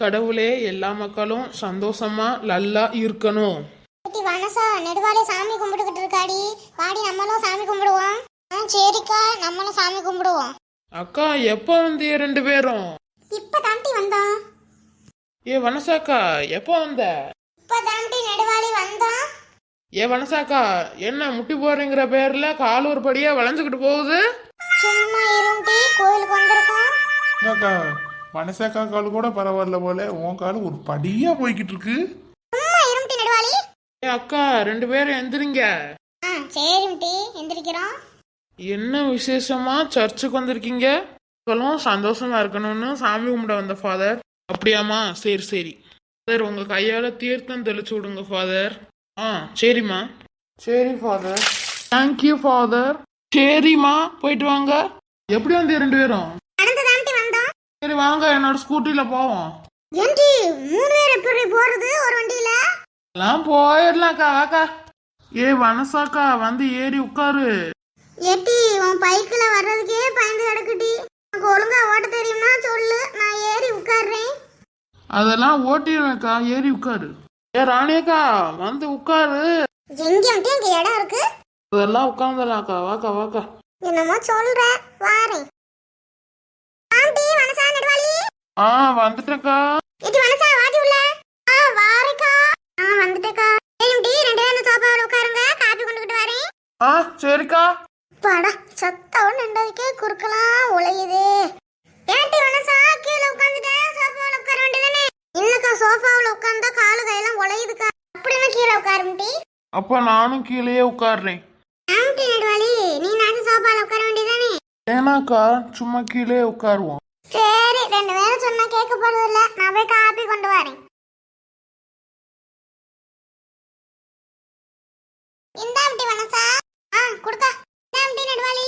கடவுளே எல்லா மக்களும் சந்தோஷமா நல்லா இருக்கணும். வனசா நெடுவாலே சாமி கும்பிட்டுக்கிட்டு இருக்காடி, வாடி நம்மளும் சாமி கும்பிடுவோம். சரிக்கா, நம்மளும் சாமி கும்பிடுவோம். அக்கா எப்ப வந்து ரெண்டு பேரும்? இப்ப தாண்டி வந்தோம். ஏ வனசாக்கா எப்ப வந்த? இப்ப தாண்டி நெடுவாலி வந்தோம். ஏ வனசாக்கா என்ன முட்டி போறேங்கிற பேர்ல கால் ஒரு படியா வளைஞ்சுக்கிட்டு போகுது? சும்மா இருண்டி, கோயிலுக்கு வந்திருக்கோம். அக்கா மனசாக்கா கால் கூட பரவாயில்ல போல, உன் கால் ஒரு படியா போய்கிட்டு இருக்கு. சும்மா இருண்டி நெடுவாலி. ஏ அக்கா ரெண்டு பேரும் எந்திரிங்க. சரிம்டி, எந்திரிக்கிறோம். என்ன விசேஷமா சர்ச்சுக்கு வந்திருக்கீங்க? மக்களும் சந்தோஷமா இருக்கணும்னு சாமி கும்பிட வந்த ஃபாதர். அப்படியாம்மா? சரி சரி ஃபாதர், உங்க கையால தீர்த்தம் தெளிச்சு விடுங்க ஃபாதர். சரிம்மா. சரி ஃபாதர். Thank you father. சரிம்மா, போயிட்டு வாங்க. எப்படி வந்து ரெண்டு பேரும்? சரி வாங்க, என்னோட ஸ்கூட்டில போவோம். ஏண்டி 3 பேர் எப்படி போறது ஒரு வண்டியில? எல்லாம் போயிடலாம்க்கா, வாக்கா. ஏ வனசாக்கா வந்து ஏறி உட்காரு. ஏட்டி உன் பைக்ல வர்றதுக்கே பயந்து கிடக்குடி. உனக்கு ஒழுங்கா ஓட்ட தெரியும்னா சொல்லு, நான் ஏறி உட்கார்றேன். அதெல்லாம் ஓட்டிடுவேக்கா, ஏறி உட்காரு. ஏ ராணியக்கா வந்து உட்காரு. எங்க மட்டும் இங்க இடம் இருக்கு? அதெல்லாம் உட்காந்துடலாம்க்கா, வாக்கா வாக்கா. என்னமோ சொல்ற, வாரேன். ஆண்டி வனசா நெடுவாலி. வந்துட்டேக்கா. ஏட்டி வனசா வாடி உள்ள. வாரேக்கா. வந்துட்டேக்கா. ஏண்டி ரெண்டு பேரும் சோபாவுல உட்காருங்க, காபி கொண்டுகிட்டு வரேன். சரிக்கா. பாடா சத்தம் நின்றதுக்கே குறுக்கலாம் உழையுதே. ஏண்டி வனசா கீழே உட்காந்துட்டே சோபாவுல உட்கார வேண்டியதானே? இல்லக்கா, சோபாவுல உட்கார்ந்தா காலு கையெல்லாம் உழையுதுக்கா. அப்படின்னா கீழே உட்காரும்டி. அப்ப நானும் கீழேயே உட்கார்றேன். ஆண்டி நெடுவாலி, நீ நானும் சோபால உட்கார வேண்டியதானே? ஏனாக்கா சும்மா கீழே உட்காருவோம். சரி, ரெண்டு பேரும் சொன்னா கேட்க போறது இல்ல. நான் போய் காப்பி கொண்டு வரேன். இந்தாம்டி வனசா. குடுக்கா. இந்தாம்டி நெடுவாலி.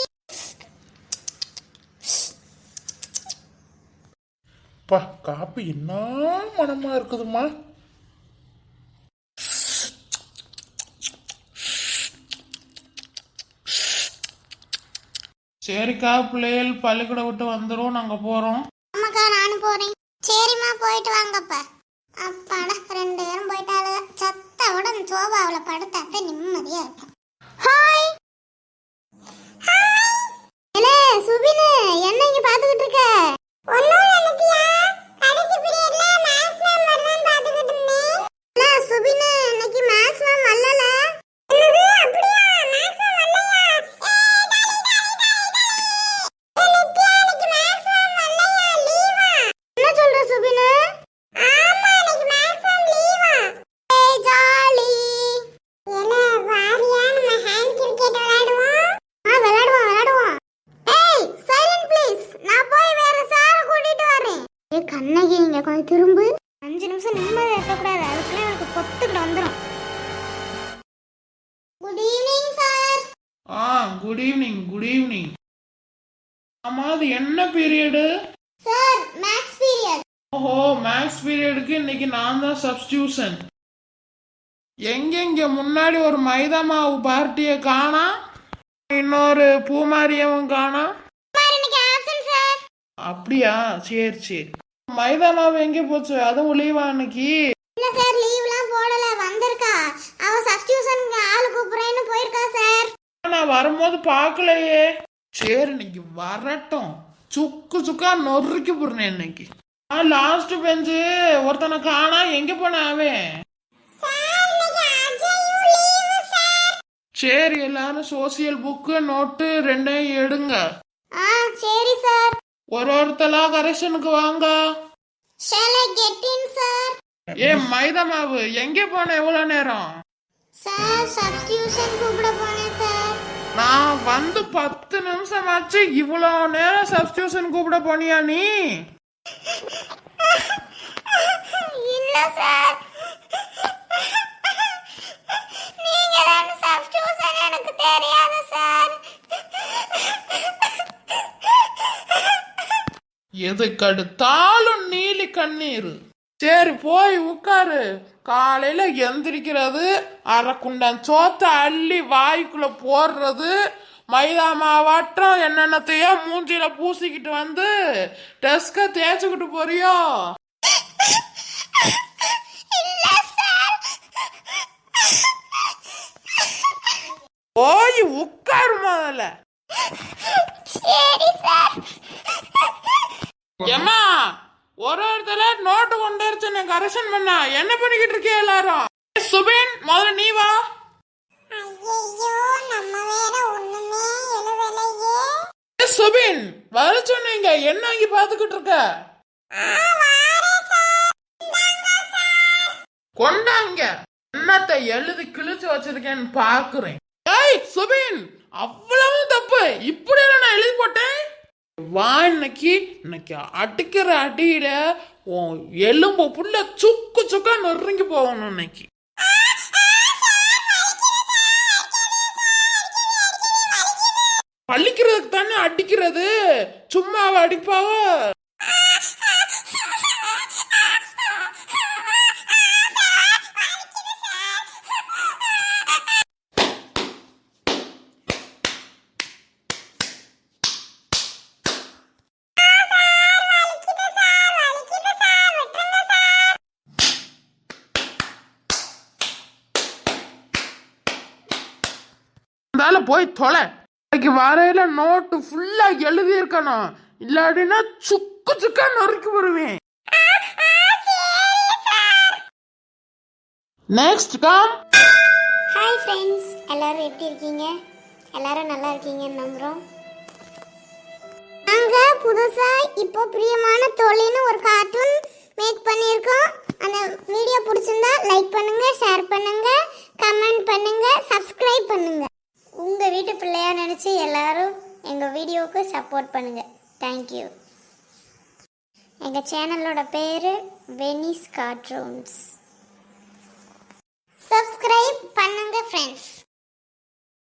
பா, காப்பி என்ன மனமா இருக்குதுமா. சரிக்கா, பிள்ளைகள் பள்ளிக்கூடம் விட்டு வந்துடும், நாங்க போறோம். ஆமாக்கா, நானும் போறேன். சரிம்மா, போயிட்டு வாங்கப்பா. அப்பாடா, ரெண்டு பேரும் போயிட்டாளுங்க. சத்தோட அந்த சோபாவுல படுத்தாத்த நிம்மதியா இருக்கும். ஹாய் சுபினு, என்ன இங்க பாத்துக்கிட்டு இருக்க? ஒண்ணும் இல்லையா, கடைசி பீரியட்ல மேத்ஸ் மேம் வரலான்னு பாத்துக்கிட்டு இருந்தேன். சுபினு, இன்னைக்கு மேத்ஸ் மேம் வரல. என்னது? அப்படியா? மேத்ஸ் மேம் வரலையா? என்ன சொல்ற சுபினு? ஆமா, இன்னைக்கு மேத்ஸ் மேம் லீவா. ஏய் ஜாலி. என்ன வாரியா, நம்ம ஹேண்ட் கிரிக்கெட் விளையாடுவோம். விளையாடுவோம். ஏய் சைலண்ட் ப்ளீஸ், நான் போய் வேற சார கூட்டிட்டு வரேன். ஏய் கண்ணகி, இங்க கொஞ்சம் திரும்பு. 5 நிமிஷம் நிம்மதியா இருக்க கூடாது, அதுக்குள்ள எனக்கு பொத்துக்கிட்டு வந்துரும். Good evening sir. Good evening. Good evening. ஆமா, அது என்ன பீரியடு? Sir, maths period. ஓஹோ, மேத்ஸ் பீரியடுக்கு இன்னைக்கு நான் தான் சப்ஸ்டியூஷன். எங்க முன்னாடி ஒரு மைதா மாவு பார்ட்டிய காணா, இன்னொரு பூமாரியவும் காணா. அப்படியா? சரி சரி. மைதா மாவு எங்க போச்சு? அதுவும் லீவா இன்னைக்கு? இல்ல சார், லீவ்லாம் போடல, வந்திருக்கா. அவ சப்ஸ்டியூஷனுக்கு ஆளு கூப்பிடுறேன்னு போயிருக்கா சார். நான் வரும்போது பார்க்கலையே. சரி, இன்னைக்கு வரட்டும், சுக்கு சுக்கா நொறுக்கி போடுறேன் இன்னைக்கு. லாஸ்ட் பெஞ்சு ஒருத்தனை காணா, எங்க போன அவன்? சரி, எல்லாரும் சோசியல் புக்கு நோட்டு ரெண்டையும் எடுங்க. சரி சார். ஒருத்தலா கரெக்ஷனுக்கு வாங்க. Shall I get in sir? மைதா மாவு எங்க போன? எவ்வளவு நேரம்? சார், சப்ஸ்டியூஷன் கூப்பிட போனேன் சார். நான் வந்து 10 நிமிஷம் ஆச்சு, இவ்வளவு நேரம் சப்ஸ்டியூஷன் கூப்பிட போனியா நீ? இல்ல சார், நீங்க தான் சப்ஸ்டியூஷன், எனக்கு தெரியாது சார். எதுக்கடுத்தாலும் நீலி கண்ணீர். சரி, போய் உட்காரு. காலையில எந்திரிக்கிறது, அரை குண்டன் சோத்த அள்ளி வாய்க்குள்ள போடுறது, மைதா மாவாட்டம் என்னென்னத்தையோ மூஞ்சில பூசிக்கிட்டு வந்து டெஸ்க தேய்ச்சிக்கிட்டு போறியோ? சரி சார். ஏம்மா ஒரு இடத்துல நோட்டு கொண்டு வச்சு கரெக்ஷன் பண்ணா என்ன பண்ணிக்கிட்டு இருக்கே எல்லாரும்? சுபின் முதல்ல நீ வா. ஐயோ நம்ம வேற ஒண்ணுமே எழுதலையே. சுபின் வர சொன்னீங்க என்ன இங்க பாத்துக்கிட்டு இருக்க? கொண்டாங்க என்னத்தை எழுதி கிழிச்சு வச்சிருக்கேன்னு பாக்குறேன். ஏய் சுபின் அவ்வளவு தப்பு இப்படி நான் எழுதி போட்டேன். வா இன்னைக்கு அடிக்கிற அடியில உன் எலும்பு புள்ள சுக்கு சுக்கா நொறுங்கி போகணும் இன்னைக்கு. பழிக்கிறதுக்கு தானே அடிக்கிறது, சும்மாவ அடிப்பாவ? போய் தொலை. இன்னைக்கு வரையில நோட்டு ஃபுல்லா எழுதி இருக்கணும், இல்லாட்டினா சுக்கு சுக்கா நொறுக்கி வருவேன். Next come. ஹாய் ஃப்ரெண்ட்ஸ், எல்லாரும் எப்படி இருக்கீங்க? எல்லாரும் நல்லா இருக்கீங்கன்னு நம்புறோம். நாங்க புதுசா இப்போ பிரியமான தோழின்னு ஒரு கார்ட்டூன் மேக் பண்ணியிருக்கோம். அந்த வீடியோ பிடிச்சிருந்தா லைக் பண்ணுங்க, ஷேர் பண்ணுங்க, கமெண்ட் பண்ணுங்க, சப்ஸ்கிரைப் பண்ணுங்க. உங்க வீட்டு பிள்ளையா நினைச்சு எல்லாரும் எங்க வீடியோவுக்கு சப்போர்ட் பண்ணுங்க. தேங்க்யூ. எங்க சேனலோட பேரு வெனிஸ் கார்ட்டூன்ஸ்.